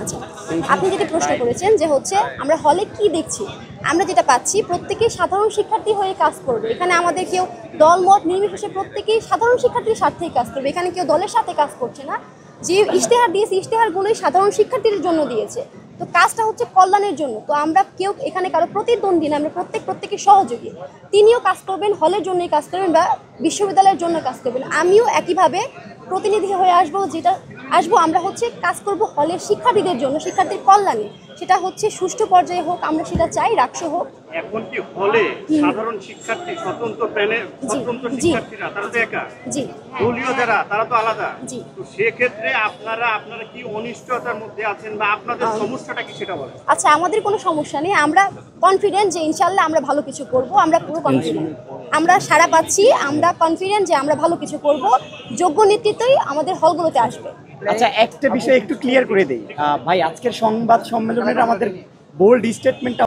আচ্ছা, আপনি যেটি প্রশ্ন করেছেন যে হচ্ছে আমরা হলে কি দেখছি, আমরা যেটা পাচ্ছি প্রত্যেকেই সাধারণ শিক্ষার্থী হয়ে কাজ করবে। এখানে আমাদের কেউ দলমত নির্বিশেষে প্রত্যেকেই সাধারণ শিক্ষার্থীর স্বার্থেই কাজ করবে। এখানে কেউ দলের সাথে কাজ করছে না। যে ইশতেহার দিয়েছে ইশতেহারগুলোই সাধারণ শিক্ষার্থীদের জন্য দিয়েছে। তো কাজটা হচ্ছে কল্যাণের জন্য। তো আমরা কেউ এখানে কারো প্রতিদ্বন্দ্বী না, আমরা প্রত্যেকের সহযোগী। তিনিও কাজ করবেন হলের জন্যই কাজ করবেন বা বিশ্ববিদ্যালয়ের জন্য কাজ করবেন। আমিও একইভাবে প্রতিনিধি হয়ে আসবো আমরা হচ্ছে কাজ করব হলের শিক্ষার্থীদের জন্য, শিক্ষার্থীর কল্যাণে। সেটা হচ্ছে সুষ্ঠু পর্যায়ে হোক, আমরা সেটা চাই রাকসু হোক। এখন কি হলে সাধারণ শিক্ষার্থী স্বতন্ত্র প্যানেল স্বতন্ত্র শিক্ষার্থীরা তারা তো একা, জি দলীয় যারা তারা তো আলাদা। জি। তো সেক্ষেত্রে আপনারা কি অনিশ্চয়তার মধ্যে আছেন বা আপনাদের সমস্যাটা কি সেটা বলেন। আচ্ছা, আমাদের কোনো সমস্যা নেই, আমরা কনফিডেন্ট যে ইনশাল্লাহ আমরা ভালো কিছু করব। আমরা পুরো কনফিডেন্ট, আমরা সাড়া পাচ্ছি, আমরা কনফিডেন্ট যে আমরা ভালো কিছু করব। যোগ্য নেতৃত্বই আমাদের হলগুলোতে আসবে। আচ্ছা, একটা বিষয় একটু ক্লিয়ার করে দেই ভাই, আজকের সংবাদ সম্মেলনের আমাদের বোল্ড স্টেটমেন্ট